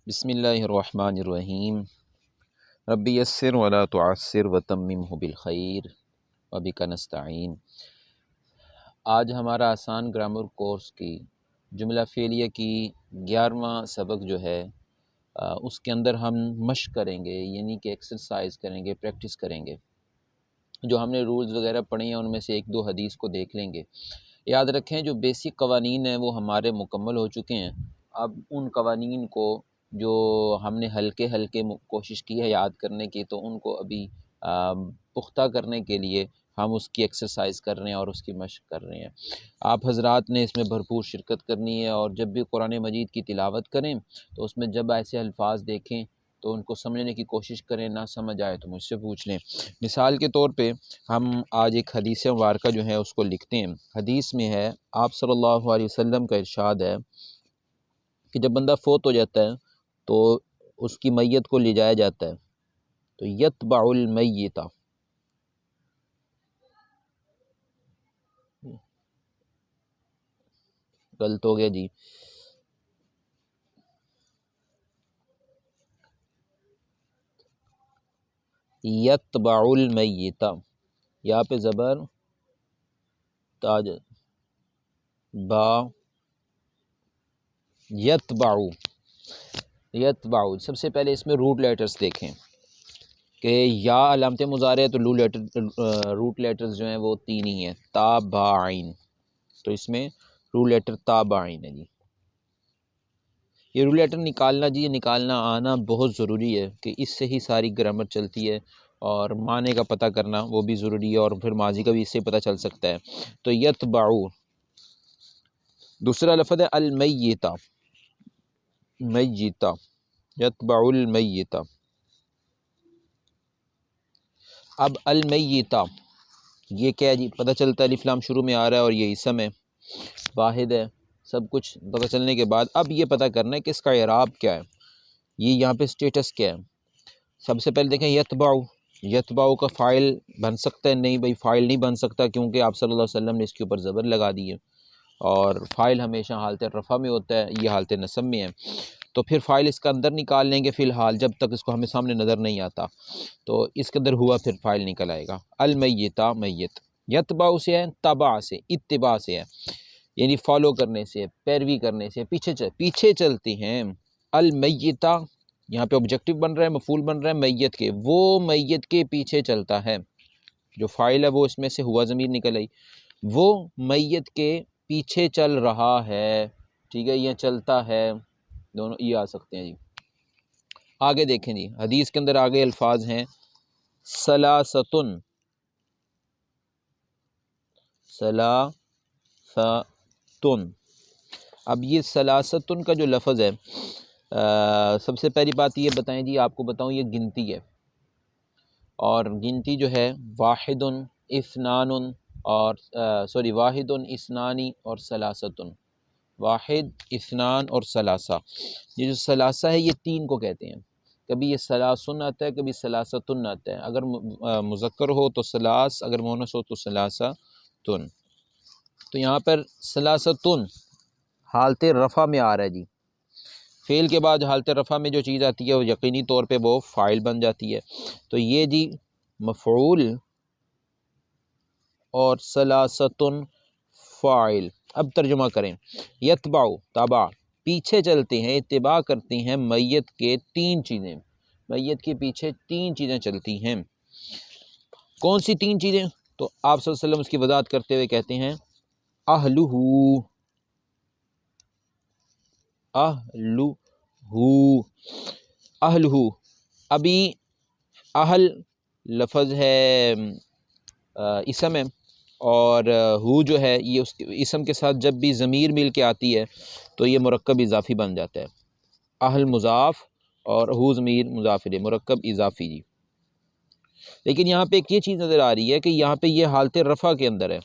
بسم اللہ الرحمن الرحیم ربی یسر ولا تعسر وتممہ بالخیر وبک نستعین۔ آج ہمارا آسان گرامر کورس کی جملہ فعلیہ کی 11واں سبق جو ہے اس کے اندر ہم مشق کریں گے، یعنی کہ ایکسرسائز کریں گے، پریکٹس کریں گے۔ جو ہم نے رولز وغیرہ پڑھے ہیں ان میں سے ایک دو حدیث کو دیکھ لیں گے۔ یاد رکھیں جو بیسک قوانین ہیں وہ ہمارے مکمل ہو چکے ہیں۔ اب ان قوانین کو جو ہم نے ہلکے کوشش کی ہے یاد کرنے کی، تو ان کو ابھی پختہ کرنے کے لیے ہم اس کی ایکسرسائز کر رہے ہیں اور اس کی مشق کر رہے ہیں۔ آپ حضرات نے اس میں بھرپور شرکت کرنی ہے، اور جب بھی قرآن مجید کی تلاوت کریں تو اس میں جب ایسے الفاظ دیکھیں تو ان کو سمجھنے کی کوشش کریں، نہ سمجھ آئے تو مجھ سے پوچھ لیں۔ مثال کے طور پہ ہم آج ایک حدیث مبارکہ جو ہے اس کو لکھتے ہیں۔ حدیث میں ہے، آپ صلی اللہ علیہ وسلم کا ارشاد ہے کہ جب بندہ فوت ہو جاتا ہے تو اس کی میت کو لے جایا جاتا ہے، تو یتبع المیت، غلط ہو گیا جی، یتبع المیت، یہاں پہ زبر تاج با، یتبع، یتبع۔ سب سے پہلے اس میں روٹ لیٹرز دیکھیں کہ یا علامت مضارع ہے تو روٹ لیٹرز جو ہیں وہ 3 ہی ہیں، تا با عین، تو اس میں روٹ لیٹر تا با عین ہے جی۔ یہ رول لیٹر نکالنا جی، یہ نکالنا آنا بہت ضروری ہے کہ اس سے ہی ساری گرامر چلتی ہے، اور معنی کا پتہ کرنا وہ بھی ضروری ہے، اور پھر ماضی کا بھی اس سے پتہ چل سکتا ہے۔ تو یتبعو، دوسرا لفظ ہے المیتہ، میتہ، یتبع المیتہ۔ اب المیتہ یہ کیا ہے جی؟ پتہ چلتا ہے الف لام شروع میں آ رہا ہے اور یہ اسم ہے، واحد ہے، سب کچھ پتہ چلنے کے بعد اب یہ پتہ کرنا ہے کہ اس کا اعراب کیا ہے، یہ یہاں پہ اسٹیٹس کیا ہے۔ سب سے پہلے دیکھیں یتبعو، یتبعو کا فاعل بن سکتا ہے؟ نہیں بھائی، فاعل نہیں بن سکتا، کیونکہ آپ صلی اللہ علیہ وسلم نے اس کے اوپر زبر لگا دی ہے، اور فاعل ہمیشہ حالت رفع میں ہوتا ہے، یہ حالت نصب میں ہے، تو پھر فاعل اس کا اندر نکال لیں گے فی الحال جب تک اس کو ہمیں سامنے نظر نہیں آتا، تو اس کے اندر ہوا پھر فاعل نکل آئے گا۔ المیتہ، میت، یتبع سے ہے، تبع سے، اتباع سے ہے، یعنی فالو کرنے سے، پیروی کرنے سے، پیچھے چلتی ہیں۔ المیتہ یہاں پہ آبجیکٹو بن رہا ہے، مفعول بن رہا ہے میت کے، وہ میت کے پیچھے چلتا ہے، جو فاعل ہے وہ اس میں سے ہوا ضمیر نکل آئی، وہ میت کے پیچھے چل رہا ہے، ٹھیک ہے، یہ چلتا ہے، دونوں یہ آ سکتے ہیں جی۔ آگے دیکھیں جی، حدیث کے اندر آگے الفاظ ہیں سلاستن، سلاستن۔ اب یہ سلاستن کا جو لفظ ہے، سب سے پہلی بات یہ بتائیں جی، آپ کو بتاؤں یہ گنتی ہے، اور گنتی جو ہے واحد، اثنان، اور واحد، اثنانی اور ثلاثۃ، واحد، اثنان اور ثلاثہ۔ یہ جو ثلاثہ ہے یہ 3 کو کہتے ہیں، کبھی یہ ثلاثن آتا ہے، کبھی ثلاثۃ آتا ہے، اگر مذکر ہو تو ثلاث، اگر مؤنث ہو تو ثلاثۃ۔ تو یہاں پر ثلاثۃ حالت رفع میں آ رہا ہے جی، فعل کے بعد حالت رفع میں جو چیز آتی ہے وہ یقینی طور پہ وہ فاعل بن جاتی ہے، تو یہ جی مفعول اور ثلاثۃ فاعل۔ اب ترجمہ کریں، یتبع، تابع، پیچھے چلتے ہیں، اتباع کرتے ہیں میت کے 3 چیزیں، میت کے پیچھے 3 چیزیں چلتی ہیں۔ کون سی 3 چیزیں؟ تو آپ صلی اللہ علیہ وسلم اس کی وضاحت کرتے ہوئے کہتے ہیں اہلہ، اہلہ، اہلہ، ابھی اہل لفظ ہے اسم ہے، اور ہو جو ہے یہ اس اسم کے ساتھ جب بھی ضمیر مل کے آتی ہے تو یہ مرکب اضافی بن جاتا ہے، اہل مضاف اور ہو ضمیر مضاف الیہ، مرکب اضافی جی۔ لیکن یہاں پہ ایک یہ چیز نظر آ رہی ہے کہ یہاں پہ یہ حالت رفع کے اندر ہے،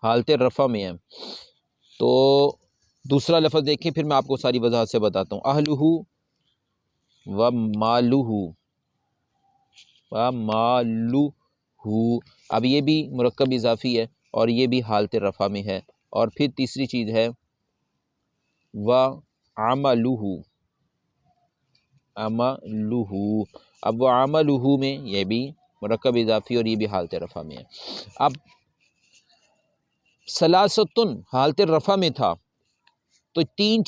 حالت رفع میں ہے، تو دوسرا لفظ دیکھیں، پھر میں آپ کو ساری وضاحت سے بتاتا ہوں۔ اہلہ و مالہ، و مالہ، اب یہ بھی مرکب اضافی ہے اور یہ بھی حالت رفع میں ہے، اور پھر تیسری چیز ہے و عملہ، عملہ، اب وہ عملہ میں یہ بھی مرکب اضافی اور یہ بھی حالت رفع میں ہے۔ اب ثلاثتن حالت رفع میں تھا تو تین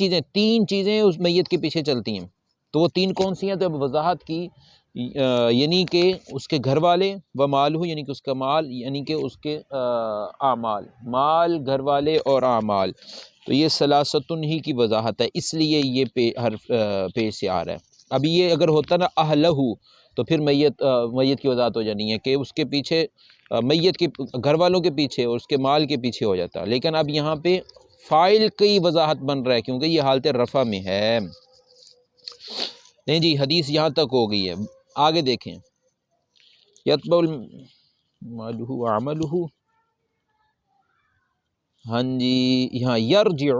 چیزیں اس میت کے پیچھے چلتی ہیں، تو وہ تین کون سی ہیں؟ تو اب وضاحت کی، یعنی کہ اس کے گھر والے، و مالہ یعنی کہ اس کا مال، یعنی کہ اس کے اعمال، مال، گھر والے اور اعمال، تو یہ ثلاثتن ہی کی وضاحت ہے، اس لیے یہ حرف پیش سے آ رہا ہے۔ اب یہ اگر ہوتا نا اہلہ تو پھر میت کی وضاحت ہو جانی ہے کہ اس کے پیچھے میت کے گھر والوں کے پیچھے اور اس کے مال کے پیچھے ہو جاتا، لیکن اب یہاں پہ فاعل کی وضاحت بن رہا ہے کیونکہ یہ حالت رفع میں ہے۔ نہیں جی، حدیث یہاں تک ہو گئی ہے، آگے دیکھیں۔ یتبع مالہ وعملہ، ہاں جی، یہاں یرجع،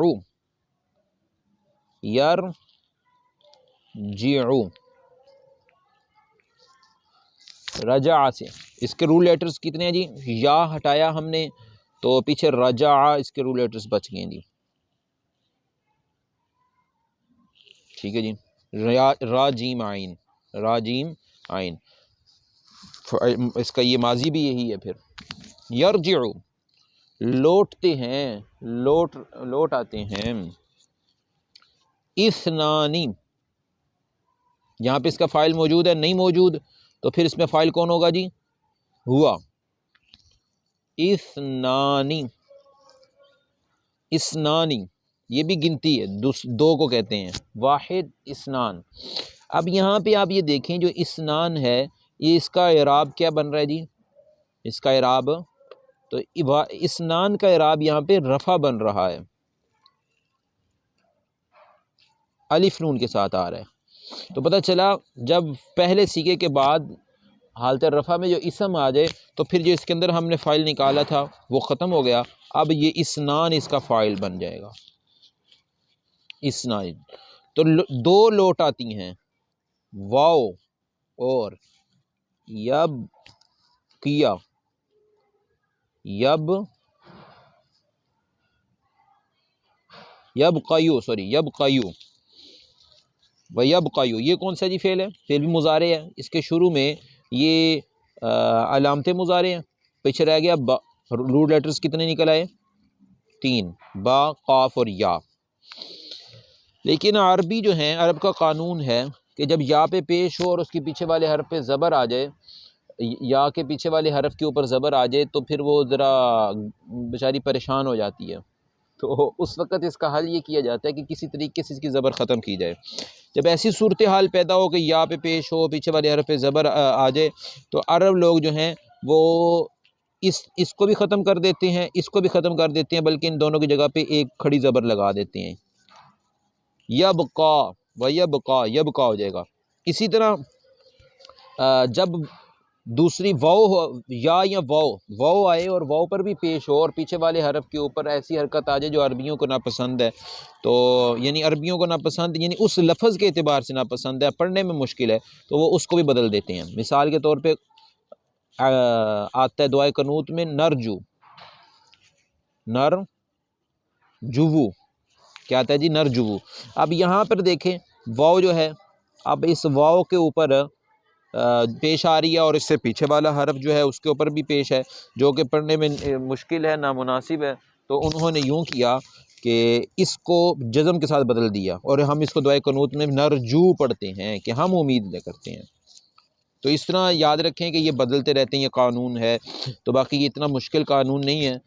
رجع سے، اس کے رول لیٹرز کتنے ہیں جی؟ یا ہٹایا ہم نے تو پیچھے رجع، اس کے رول لیٹرز بچ گئے جی، ٹھیک ہے جی، راجیم عین، راجیم عین، اس کا یہ ماضی بھی یہی ہے۔ پھر یرجع، لوٹتے ہیں، لوٹ آتے ہیں، اثنانی، یہاں پہ اس کا فاعل موجود ہے؟ نہیں موجود، تو پھر اس میں فاعل کون ہوگا جی؟ ہوا، اثنانی، اسنانی، یہ بھی گنتی ہے، دو کو کہتے ہیں، واحد، اسنان۔ اب یہاں پہ آپ یہ دیکھیں جو اسنان ہے، یہ اس کا اعراب کیا بن رہا ہے جی؟ اس کا اعراب تو اسنان کا اعراب یہاں پہ رفع بن رہا ہے، الف نون کے ساتھ آ رہا ہے، تو پتہ چلا جب پہلے سیغے کے بعد حالت رفع میں جو اسم آ جائے تو پھر جو اس کے اندر ہم نے فاعل نکالا تھا وہ ختم ہو گیا، اب یہ اسنان اس کا فاعل بن جائے گا، اسنان، تو دو لوٹ آتی ہیں، واو اور یب کیا، یب قیو، سوری یب قیو و یب قیو، یہ کون سا جی فعل ہے؟ فعل بھی مضارع ہے، اس کے شروع میں یہ علامت مضارع ہیں، پیچھے رہ گیا با، روٹ لیٹرز کتنے نکل آئے؟ 3، با، قاف اور یا۔ لیکن عربی جو ہیں، عرب کا قانون ہے کہ جب یا پہ پیش ہو اور اس کے پیچھے والے حرف پہ زبر آ جائے، یا کے پیچھے والے حرف کے اوپر زبر آ جائے تو پھر وہ ذرا بیچاری پریشان ہو جاتی ہے، تو اس وقت اس کا حل یہ کیا جاتا ہے کہ کسی طریقے سے اس کی زبر ختم کی جائے۔ جب ایسی صورتحال پیدا ہو کہ یا پہ پیش ہو، پیچھے والے حرف پہ زبر آ جائے، تو عرب لوگ جو ہیں وہ اس کو بھی ختم کر دیتے ہیں، اس کو بھی ختم کر دیتے ہیں، بلکہ ان دونوں کی جگہ پہ ایک کھڑی زبر لگا دیتے ہیں، یبقا و یبقا، یبقا ہو جائے گا۔ اسی طرح جب دوسری واو ہو، یا واو آئے اور واو پر بھی پیش ہو اور پیچھے والے حرف کے اوپر ایسی حرکت آ جائے جو عربیوں کو ناپسند ہے، تو یعنی عربیوں کو ناپسند، یعنی اس لفظ کے اعتبار سے ناپسند ہے، پڑھنے میں مشکل ہے، تو وہ اس کو بھی بدل دیتے ہیں۔ مثال کے طور پہ آتا ہے دعائے قنوت میں نرجو، نرجو، کیا آتا ہے جی؟ نرجو۔ اب یہاں پر دیکھیں واو جو ہے، اب اس واو کے اوپر پیش آ رہی ہے اور اس سے پیچھے والا حرف جو ہے اس کے اوپر بھی پیش ہے، جو کہ پڑھنے میں مشکل ہے، نامناسب ہے، تو انہوں نے یوں کیا کہ اس کو جزم کے ساتھ بدل دیا، اور ہم اس کو دعائے قنوت میں نرجو پڑھتے ہیں کہ ہم امید کرتے ہیں۔ تو اس طرح یاد رکھیں کہ یہ بدلتے رہتے ہیں، یہ قانون ہے، تو باقی یہ اتنا مشکل قانون نہیں ہے،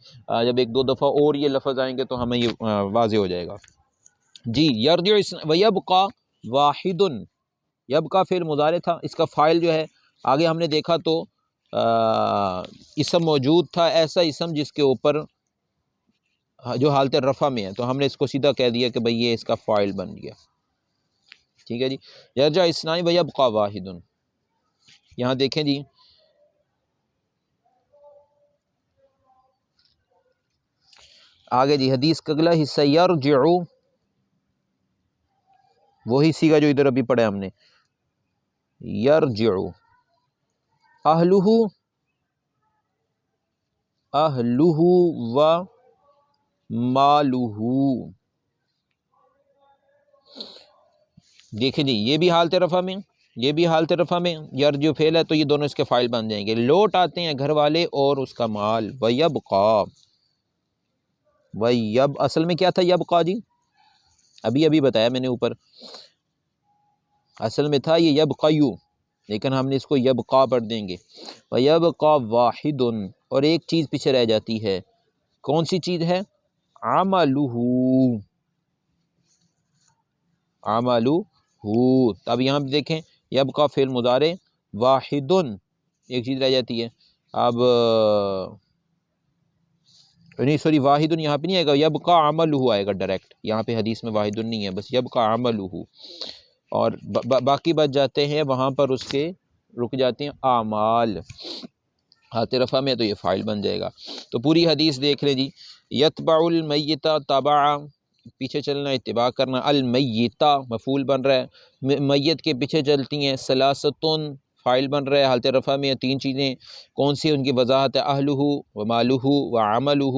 جب ایک دو دفعہ اور یہ لفظ آئیں گے تو ہمیں یہ واضح ہو جائے گا جی۔ یرجع و یبقا واحد، یبقا فعل مضارع تھا، اس کا فاعل جو ہے آگے ہم نے دیکھا تو اسم موجود تھا، ایسا اسم جس کے اوپر جو حالت رفع میں ہے، تو ہم نے اس کو سیدھا کہہ دیا کہ بھئی یہ اس کا فاعل بن گیا، ٹھیک ہے جی۔ یرجع اثنان و یبقا واحد، یہاں دیکھیں جی، آگے جی حدیث کا اگلا حصہ، یرجع، وہی سیگا جو ادھر ابھی پڑھا ہم نے، یرجع اہلہ و مالہ، دیکھیں جی یہ بھی حالت رفع میں، یہ بھی حالت رفع میں یرجو فعل ہے تو یہ دونوں اس کے فاعل بن جائیں گے۔ لوٹ آتے ہیں گھر والے اور اس کا مال، وَيَبْقَى، اصل میں کیا تھا یبقا جی؟ ابھی بتایا میں نے اوپر، اصل میں تھا یہ یبقیو، لیکن ہم نے اس کو یبقا پڑھ دیں گے۔ وَيَبْقَى وَاحِدٌ، اور ایک چیز پیچھے رہ جاتی ہے، کون سی چیز ہے؟ عَمَلُهُ، عَمَلُهُ۔ اب یہاں پہ دیکھیں یبقا فعل مضارع، واحدن ایک چیز رہ جاتی ہے، اب نہیں سوری واحدن یہاں پہ نہیں آئے گا، یبقا عملہ آئے گا ڈائریکٹ، یہاں پہ حدیث میں واحدن نہیں ہے، بس یبقا عملہ، اور باقی بچ جاتے ہیں وہاں پر اس کے رک جاتے ہیں اعمال، حالت رفع میں تو یہ فاعل بن جائے گا۔ تو پوری حدیث دیکھ لیں جی، یتبع المیت تبع، پیچھے چلنا اتباع کرنا، المیتہ مفعول بن رہا ہے، میت کے پیچھے چلتی ہیں، ثلاثتن فاعل بن رہا ہے، حالت رفع میں تین چیزیں، کون سی ان کی وضاحت ہے؟ اہلہ و مالہ و عملہ،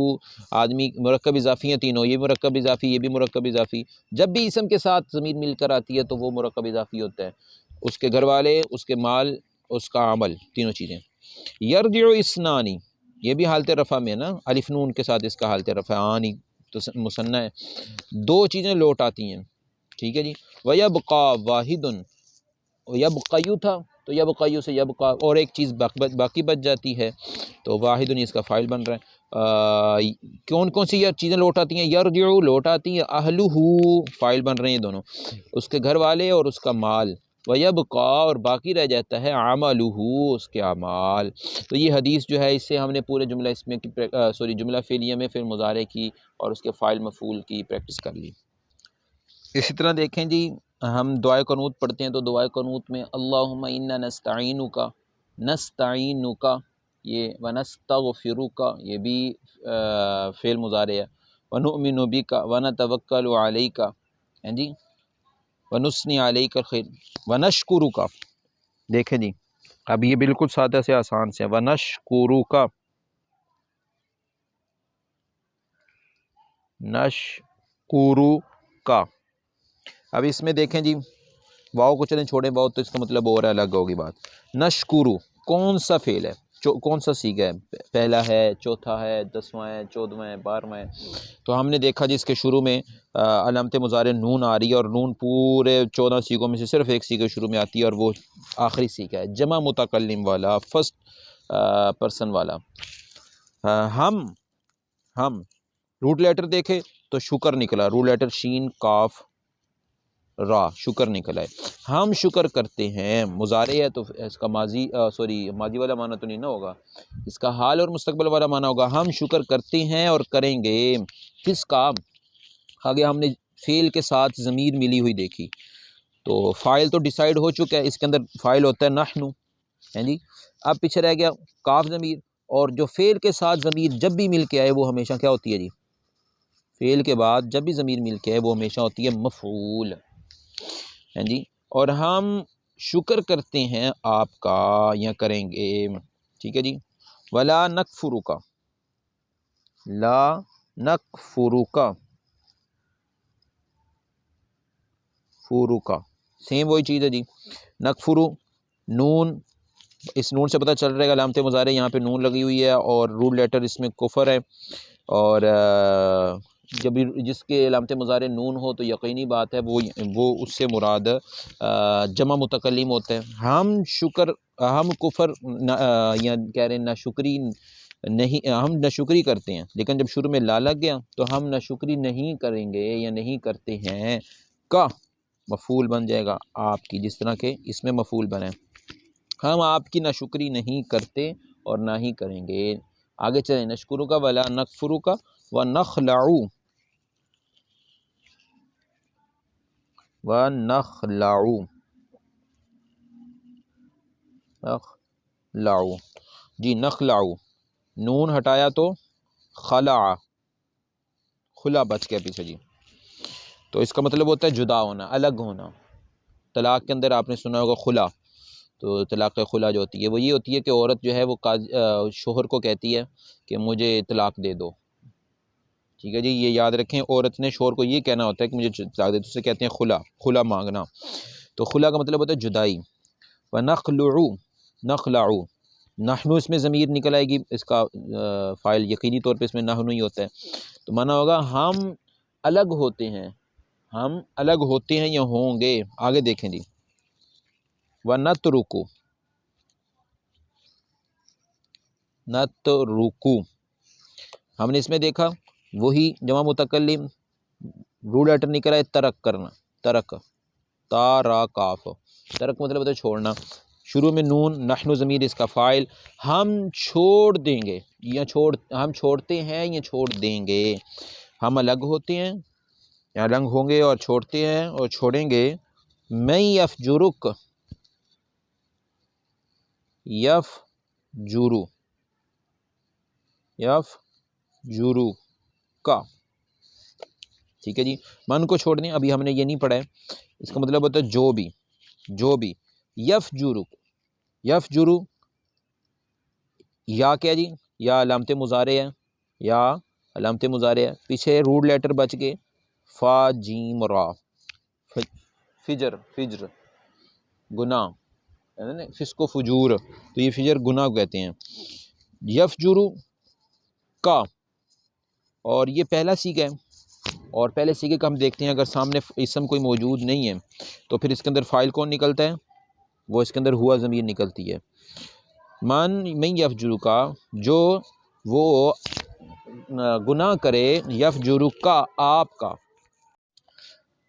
آدمی مرکب اضافی ہیں تینوں، یہ مرکب اضافی، یہ بھی مرکب اضافی، جب بھی اسم کے ساتھ ضمیر مل کر آتی ہے تو وہ مرکب اضافی ہوتا ہے، اس کے گھر والے، اس کے مال، اس کا عمل، تینوں چیزیں۔ یرجع اسنانی، یہ بھی حالت رفع میں نا، الف نون کے ساتھ اس کا حالت رفع، آنی تو مثنیٰ ہے، دو چیزیں لوٹ آتی ہیں، ٹھیک ہے جی۔ وَيَبْقَى وَاحِدٌ، یبقیو تھا تو یبقیو سے یبقى، اور ایک چیز باقی بچ جاتی ہے تو واحدن اس کا فاعل بن رہا ہے۔ کون کون سی چیزیں لوٹ آتی ہیں؟ یرجع لوٹ آتی ہیں، اہلہ فاعل بن رہے ہیں دونوں، اس کے گھر والے اور اس کا مال، وَيَبْقَى اور باقی رہ جاتا ہے عَمَلُهُ اس کے اعمال۔ تو یہ حدیث جو ہے اس سے ہم نے پورے جملہ اس میں جملہ فعلیہ میں فعل مضارع کی اور اس کے فاعل مفعول کی پریکٹس کر لی۔ اسی طرح دیکھیں جی ہم دعائے قنوت پڑھتے ہیں تو دعائے قنوت میں اللہم انا نستعینک، نستعینک یہ ونستغفرک یہ بھی فعل مضارع ہے، ونؤمن بک ونتوکل علیک، ہیں جی، ونثنی علیک الخیر، ونشکرک، دیکھیں جی اب یہ بالکل سادہ سے آسان سے، ونشکرک، نشکرک۔ اب اس میں دیکھیں جی واؤ کو چلیں چھوڑیں، واؤ تو اس کا مطلب اور الگ ہوگی بات۔ نشکرو کون سا فعل ہے، کون سا سیغہ ہے؟ پہلا ہے، چوتھا ہے، 10واں ہے، 14واں ہے، 12واں ہے؟ تو ہم نے دیکھا جی اس کے شروع میں علامت مضارع نون آ رہی ہے، اور نون پورے 14 سیغوں میں سے صرف ایک سیغہ شروع میں آتی ہے، اور وہ آخری سیغہ ہے، جمع متکلم والا، فرسٹ پرسن والا۔ ہم روٹ لیٹر دیکھے تو شکر نکلا، روٹ لیٹر شین کاف را، شکر نکلا ہے، ہم شکر کرتے ہیں، مضارع ہے تو اس کا ماضی ماضی والا معنی تو نہیں نہ ہوگا، اس کا حال اور مستقبل والا معنی ہوگا، ہم شکر کرتے ہیں اور کریں گے، کس کا؟ آگے ہم نے فعل کے ساتھ ضمیر ملی ہوئی دیکھی، تو فاعل تو ڈیسائیڈ ہو چکا ہے، اس کے اندر فاعل ہوتا ہے نحنو، ہیں جی، اب پیچھے رہ گیا کاف ضمیر، اور جو فعل کے ساتھ ضمیر جب بھی مل کے آئے وہ ہمیشہ کیا ہوتی ہے جی؟ فعل کے بعد جب بھی ضمیر مل کے آئے وہ ہمیشہ ہوتی ہے مفعول، ہیں جی، اور ہم شکر کرتے ہیں آپ کا، یا کریں گے، ٹھیک ہے جی۔ ولا نکفرک، لا نکفرک، فروکا سیم وہی چیز ہے جی، نکفرو نون، اس نون سے پتہ چل رہا ہے علامت مضارع یہاں پہ نون لگی ہوئی ہے، اور روٹ لیٹر اس میں کفر ہے، اور جب جس کے علامت مضارع نون ہو تو یقینی بات ہے وہ اس سے مراد جمع متکلم ہوتا ہے۔ ہم کفر یا کہہ رہے ہیں ناشکری نہیں، ہم ناشکری کرتے ہیں، لیکن جب شروع میں لا لگ گیا تو ہم ناشکری نہیں کریں گے یا نہیں کرتے ہیں، کا مفعول بن جائے گا آپ کی، جس طرح کہ اس میں مفعول بنے، ہم آپ کی ناشکری نہیں کرتے اور نہ ہی کریں گے۔ آگے چلیں، نشکرو کا ولا نکفرو کا ونخلعو، ونخلعو، نخلعو جی، نخلعو نون ہٹایا تو خلع، خلا بچ گیا پیچھے جی، تو اس کا مطلب ہوتا ہے جدا ہونا، الگ ہونا۔ طلاق کے اندر آپ نے سنا ہوگا خلا، تو طلاق خلا جو ہوتی ہے وہ یہ ہوتی ہے کہ عورت جو ہے وہ شوہر کو کہتی ہے کہ مجھے طلاق دے دو، ٹھیک ہے جی، یہ یاد رکھیں. عورت نے شوہر کو یہ کہنا ہوتا ہے کہ مجھے طلاق دے، تو اسے کہتے ہیں خلا، خلا مانگنا. تو خلا کا مطلب ہوتا ہے جدائی. وَنَخْلُعُ، نخلع، نحنو اس میں ضمیر نکل آئے گی، اس کا فاعل یقینی طور پہ اس میں نحنو ہی ہوتا ہے. تو مانا ہوگا ہم الگ ہوتے ہیں، ہم الگ ہوتے ہیں یا ہوں گے. آگے دیکھیں جی. وَنَتْرُكُ، نترکو، ہم نے اس میں دیکھا وہی جمع متکلم روٹ لیٹر نکل آئے ترک کرنا. ترک، تارا کاف، ترک مطلب ہوتا ہے چھوڑنا. شروع میں نون، نحن ضمیر اس کا فاعل. ہم چھوڑ دیں گے یا ہم چھوڑتے ہیں یا چھوڑ دیں گے. ہم الگ ہوتے ہیں یا الگ ہوں گے اور چھوڑتے ہیں اور چھوڑیں گے. میں یفجرک، یفجرو، یفجرو کا. ٹھیک ہے جی. من کو چھوڑ دیں، ابھی ہم نے یہ نہیں پڑھا ہے. اس کا مطلب ہوتا ہے جو بھی، جو بھی. یفجرو، یفجرو، یا کیا جی، یا علامت مضارع ہے، یا علامت مضارع ہے. پیچھے روٹ لیٹر بچ گئے فا جیم را. فجر، فجر گناہ، فسق و فجور، تو یہ فجر گناہ کو کہتے ہیں. یفجرو کا، اور یہ پہلا سیغہ ہے. اور پہلے سیغے کا ہم دیکھتے ہیں اگر سامنے اسم کوئی موجود نہیں ہے تو پھر اس کے اندر فاعل کون نکلتا ہے؟ وہ اس کے اندر ہوا ضمیر نکلتی ہے. من یفجرو کا، جو وہ گناہ کرے، یفجرو کا، آپ کا.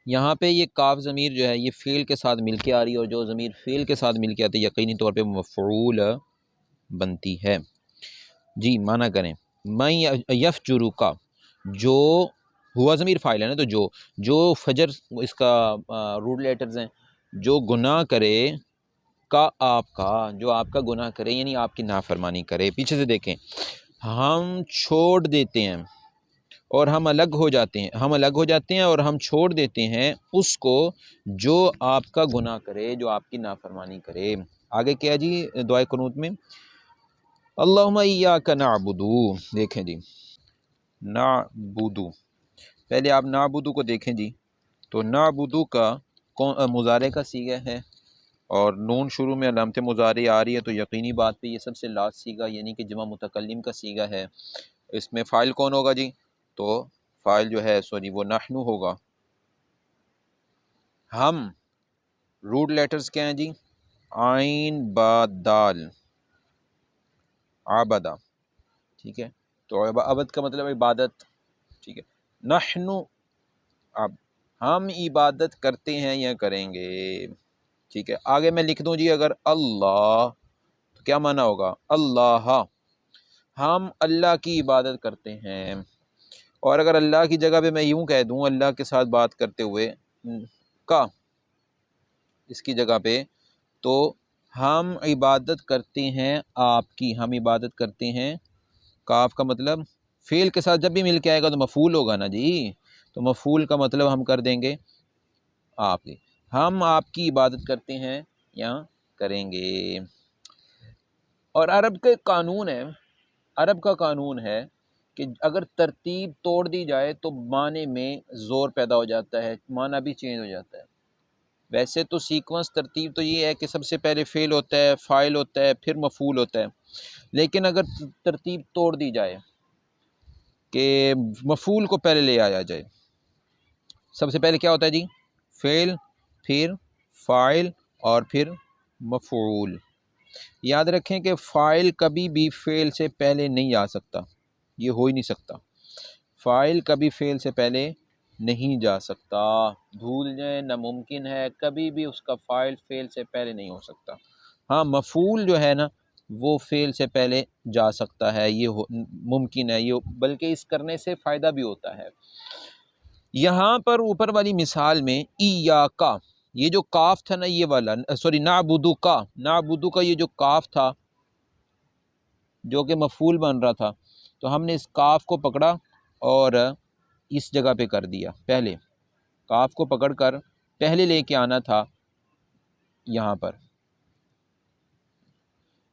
یہاں پہ یہ کاف ضمیر جو ہے یہ فعل کے ساتھ مل کے آ رہی ہے، اور جو ضمیر فعل کے ساتھ مل کے آتی ہے یقینی طور پہ مفعول بنتی ہے. جی معنی کریں. من یفجرو کا، جو ہوا ضمیر فاعل ہے نا، تو جو فجر اس کا روٹ لیٹرز ہیں. جو گناہ کرے کا، آپ کا، جو آپ کا گناہ کرے یعنی آپ کی نافرمانی کرے. پیچھے سے دیکھیں. ہم چھوڑ دیتے ہیں اور ہم الگ ہو جاتے ہیں، ہم الگ ہو جاتے ہیں اور ہم چھوڑ دیتے ہیں اس کو جو آپ کا گناہ کرے، جو آپ کی نافرمانی کرے. آگے کیا جی دعائے قنوت میں؟ اللہم ایاک نعبد. دیکھیں جی، نعبد، پہلے آپ نعبد کو دیکھیں جی. تو نعبد کا مضارع کا صیغہ ہے اور نون شروع میں علامت مضارع آ رہی ہے، تو یقینی بات پہ یہ سب سے لاسٹ صیغہ یعنی کہ جمع متکلم کا صیغہ ہے. اس میں فاعل کون ہوگا جی؟ تو فاعل جو ہے وہ نحنو ہوگا. ہم، روٹ لیٹرز کیا ہیں جی؟ عین با دال، عبدہ. ٹھیک ہے. تو عبد کا مطلب عبادت. ٹھیک ہے. نحنو، اب ہم عبادت کرتے ہیں یا کریں گے. ٹھیک ہے. آگے میں لکھ دوں جی اگر اللہ، تو کیا معنی ہوگا؟ اللہ، ہم اللہ کی عبادت کرتے ہیں. اور اگر اللہ کی جگہ پہ میں یوں کہہ دوں اللہ کے ساتھ بات کرتے ہوئے کا، اس کی جگہ پہ، تو ہم عبادت کرتے ہیں آپ کی. ہم عبادت کرتے ہیں، کاف کا مطلب فعل کے ساتھ جب بھی مل کے آئے گا تو مفعول ہوگا نا جی. تو مفعول کا مطلب ہم کر دیں گے آپ کی. ہم آپ کی عبادت کرتے ہیں یا کریں گے. اور عرب کا قانون ہے، عرب کا قانون ہے کہ اگر ترتیب توڑ دی جائے تو معنی میں زور پیدا ہو جاتا ہے، معنی بھی چینج ہو جاتا ہے. ویسے تو سیکوینس ترتیب تو یہ ہے کہ سب سے پہلے فعل ہوتا ہے، فاعل ہوتا ہے، پھر مفعول ہوتا ہے. لیکن اگر ترتیب توڑ دی جائے کہ مفعول کو پہلے لے آیا جائے، سب سے پہلے کیا ہوتا ہے جی؟ فعل، پھر فاعل اور پھر مفعول. یاد رکھیں کہ فاعل کبھی بھی فعل سے پہلے نہیں آ سکتا، یہ ہو ہی نہیں سکتا. فاعل کبھی فعل سے پہلے نہیں جا سکتا، بھول جائیں ناممکن ہے، کبھی بھی اس کا فاعل فعل سے پہلے نہیں ہو سکتا. ہاں مفعول جو ہے نا وہ فعل سے پہلے جا سکتا ہے، یہ ممکن ہے، یہ بلکہ اس کرنے سے فائدہ بھی ہوتا ہے. یہاں پر اوپر والی مثال میں ایاکا، یہ جو کاف تھا نا، یہ والا نعبدو کا یہ جو کاف تھا جو کہ مفعول بن رہا تھا، تو ہم نے اس کاف کو پکڑا اور اس جگہ پہ کر دیا. پہلے کاف کو پکڑ کر پہلے لے کے آنا تھا یہاں پر.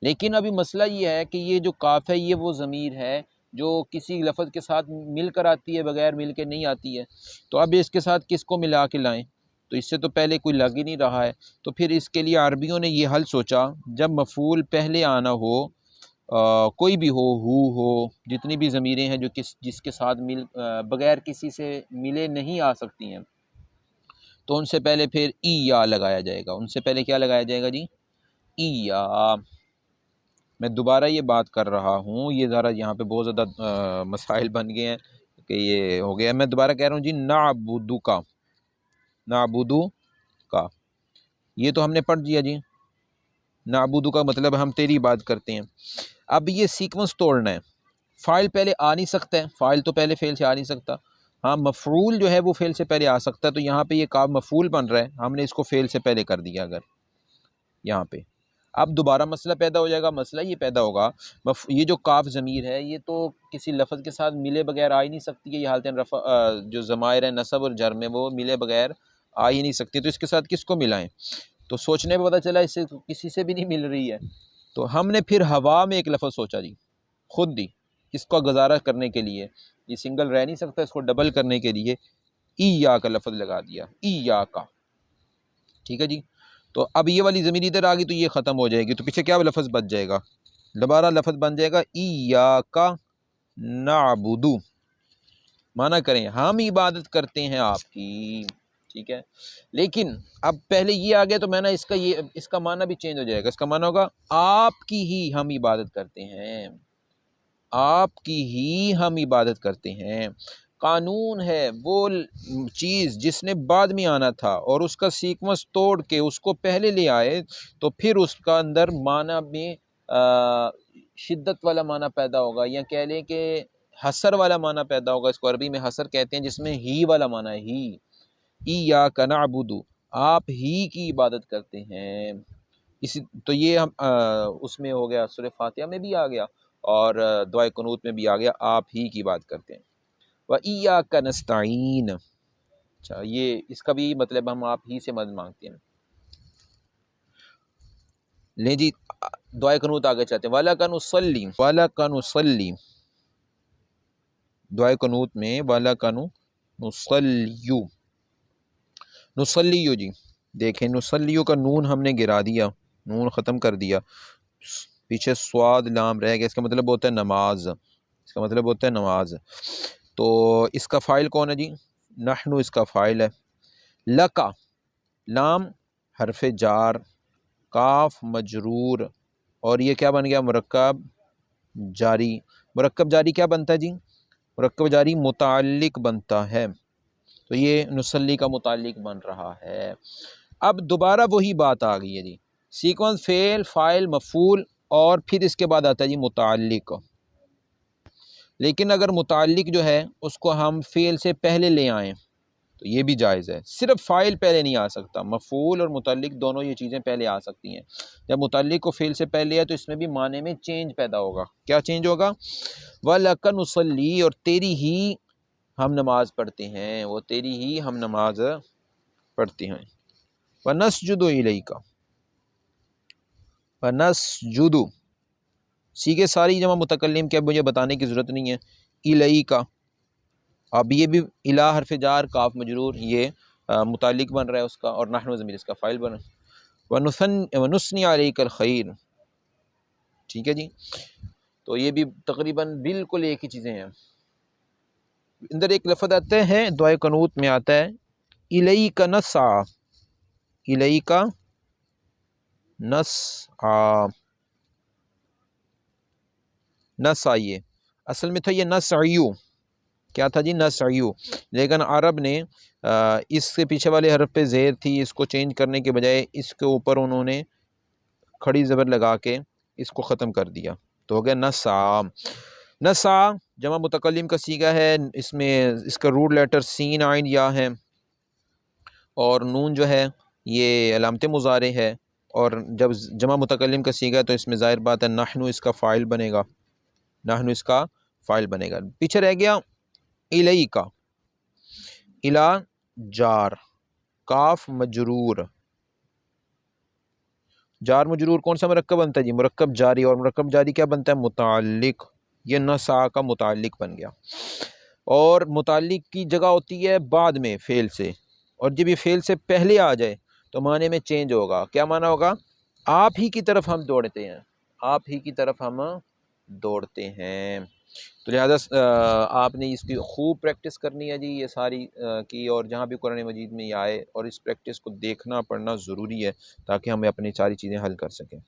لیکن ابھی مسئلہ یہ ہے کہ یہ جو کاف ہے یہ وہ ضمیر ہے جو کسی لفظ کے ساتھ مل کر آتی ہے، بغیر مل کے نہیں آتی ہے، تو اب اس کے ساتھ کس کو ملا کے لائیں؟ تو اس سے تو پہلے کوئی لگ ہی نہیں رہا ہے، تو پھر اس کے لیے عربیوں نے یہ حل سوچا، جب مفعول پہلے آنا ہو، کوئی بھی ہو جتنی بھی ضمیریں ہیں جو جس کے ساتھ بغیر کسی سے ملے نہیں آ سکتی ہیں، تو ان سے پہلے پھر ای یا لگایا جائے گا۔ ان سے پہلے کیا لگایا جائے گا جی؟ ای یا۔ میں دوبارہ یہ بات کر رہا ہوں، یہ ذرا یہاں پہ بہت زیادہ مسائل بن گئے ہیں کہ یہ ہو گیا، میں دوبارہ کہہ رہا ہوں جی، نعبدو کا، نعبدو کا، یہ تو ہم نے پڑھ دیا جی، نعبدو کا مطلب ہم تیری عبادت کرتے ہیں۔ اب یہ سیکوینس توڑنا ہے، فاعل پہلے آ نہیں سکتا ہے، فاعل تو پہلے فعل سے آ نہیں سکتا، ہاں مفعول جو ہے وہ فعل سے پہلے آ سکتا ہے، تو یہاں پہ یہ کاف مفعول بن رہا ہے، ہم نے اس کو فعل سے پہلے کر دیا اگر یہاں پہ، اب دوبارہ مسئلہ پیدا ہو جائے گا، مسئلہ یہ پیدا ہوگا، یہ جو کاف ضمیر ہے یہ تو کسی لفظ کے ساتھ ملے بغیر آ ہی نہیں سکتی ہے، یہ حالتیں رفع جو ضمائر ہیں نصب اور جر میں وہ ملے بغیر آ ہی نہیں سکتی، تو اس کے ساتھ کس کو ملائیں؟ تو سوچنے پہ پتہ چلا اس سے کسی سے بھی نہیں مل رہی ہے، تو ہم نے پھر ہوا میں ایک لفظ سوچا جی، خود دی، اس کا گزارا کرنے کے لیے، یہ سنگل رہ نہیں سکتا، اس کو ڈبل کرنے کے لیے ای یا کا لفظ لگا دیا، ای یا کا، ٹھیک ہے جی۔ تو اب یہ والی ضمیر ادھر آ گئی تو یہ ختم ہو جائے گی، تو پیچھے کیا لفظ بچ جائے گا؟ دوبارہ لفظ بن جائے گا ایاک نعبدو، مانا کریں ہم عبادت کرتے ہیں آپ کی، ٹھیک ہے، لیکن اب پہلے یہ آ گیا تو میں نے اس کا معنی بھی چینج ہو جائے گا، اس کا معنی ہوگا آپ کی ہی ہم عبادت کرتے ہیں، آپ کی ہی ہم عبادت کرتے ہیں۔ قانون ہے وہ چیز جس نے بعد میں آنا تھا اور اس کا سیکوینس توڑ کے اس کو پہلے لے آئے تو پھر اس کا اندر معنی میں شدت والا معنی پیدا ہوگا، یا کہہ لیں کہ حسر والا معنی پیدا ہوگا، اس کو عربی میں حسر کہتے ہیں، جس میں ہی والا معنی ہے، ہی، ایاک نعبدو، آپ ہی کی عبادت کرتے ہیں، تو یہ ہم اس میں ہو گیا، سورہ فاتحہ میں بھی آ گیا اور دعائے قنوت میں بھی آ گیا، آپ ہی کی بات کرتے ہیں۔ وَإِيَّاكَ نَسْتَعِينُ، اچھا یہ اس کا بھی مطلب ہم آپ ہی سے مدد مانگتے ہیں۔ لیں جی دعائے قنوت آگے چاہتے ہیں، وَلَكَ نُصَلِّي، وَلَكَ نُصَلِّي، دعائے قنوت میں وَلَكَ نُصَلِّيُ، نُصَلِّيُ جی، دیکھیں نُصَلِّيُ کا نون ہم نے گرا دیا، نون ختم کر دیا، پیچھے سواد لام رہ گیا، اس کا مطلب ہوتا ہے نماز، اس کا مطلب ہوتا ہے نماز، تو اس کا فاعل کون ہے جی؟ نحن اس کا فاعل ہے، لکا لام حرف جار، کاف مجرور، اور یہ کیا بن گیا؟ مرکب جاری، مرکب جاری کیا بنتا ہے جی؟ مرکب جاری متعلق بنتا ہے، تو یہ نصلی کا متعلق بن رہا ہے۔ اب دوبارہ وہی بات آ گئی ہے جی، سیکوینس فعل فاعل مفعول اور پھر اس کے بعد آتا ہے جی متعلق، لیکن اگر متعلق جو ہے اس کو ہم فعل سے پہلے لے آئیں تو یہ بھی جائز ہے، صرف فاعل پہلے نہیں آ سکتا، مفعول اور متعلق دونوں یہ چیزیں پہلے آ سکتی ہیں، جب متعلق کو فعل سے پہلے ہے تو اس میں بھی معنی میں چینج پیدا ہوگا، کیا چینج ہوگا؟ وَلَكَ نُصَلِّي، اور تیری ہی ہم نماز پڑھتے ہیں، وہ تیری ہی ہم نماز پڑھتے ہیں، وَنَسْجُدُ إِلَيْكَ، وَنَسْجُدُ، سیغے ساری جمع متکلم کے اب مجھے بتانے کی ضرورت نہیں ہے، الیک، اب یہ بھی الہ حرف جار کاف مجرور، یہ متعلق بن رہا ہے اس کا، اور نحن ضمیر اس کا فاعل بن رہا ہے، ونثنی علیک الخیر، ٹھیک ہے جی، تو یہ بھی تقریباً بالکل ایک ہی چیزیں ہیں۔ اندر ایک لفظ آتا ہے دعائے قنوت میں آتا ہے الیک نسعی، الیک نسعی، نسعی، اصل میں تھا یہ نسعیو، کیا تھا جی؟ نسعیو، لیکن عرب نے اس سے پیچھے والے حرف پہ زیر تھی، اس کو چینج کرنے کے بجائے اس کے اوپر انہوں نے کھڑی زبر لگا کے اس کو ختم کر دیا، تو ہو گیا نسعا، نسعا جمع متکلم کا صیغہ ہے، اس میں اس کا روٹ لیٹر سین عین یا ہے، اور نون جو ہے یہ علامت مضارع ہے، اور جب جمع متکلم کا صیغہ ہے تو اس میں ظاہر بات ہے نحن اس کا فاعل بنے گا، نحن اس کا فاعل بنے گا، پیچھے رہ گیا الیک، الا جار کاف مجرور، جار مجرور کون سا مرکب بنتا ہے جی؟ مرکب جاری، اور مرکب جاری کیا بنتا ہے؟ متعلق، یہ نسا کا متعلق بن گیا، اور متعلق کی جگہ ہوتی ہے بعد میں فعل سے، اور جب یہ فعل سے پہلے آ جائے تو معنی میں چینج ہوگا۔ کیا معنی ہوگا؟ آپ ہی کی طرف ہم دوڑتے ہیں، آپ ہی کی طرف ہم دوڑتے ہیں۔ تو لہٰذا آپ نے اس کی خوب پریکٹس کرنی ہے جی، یہ ساری کی، اور جہاں بھی قرآن مجید میں یہ آئے، اور اس پریکٹس کو دیکھنا پڑھنا ضروری ہے تاکہ ہمیں اپنی ساری چیزیں حل کر سکیں۔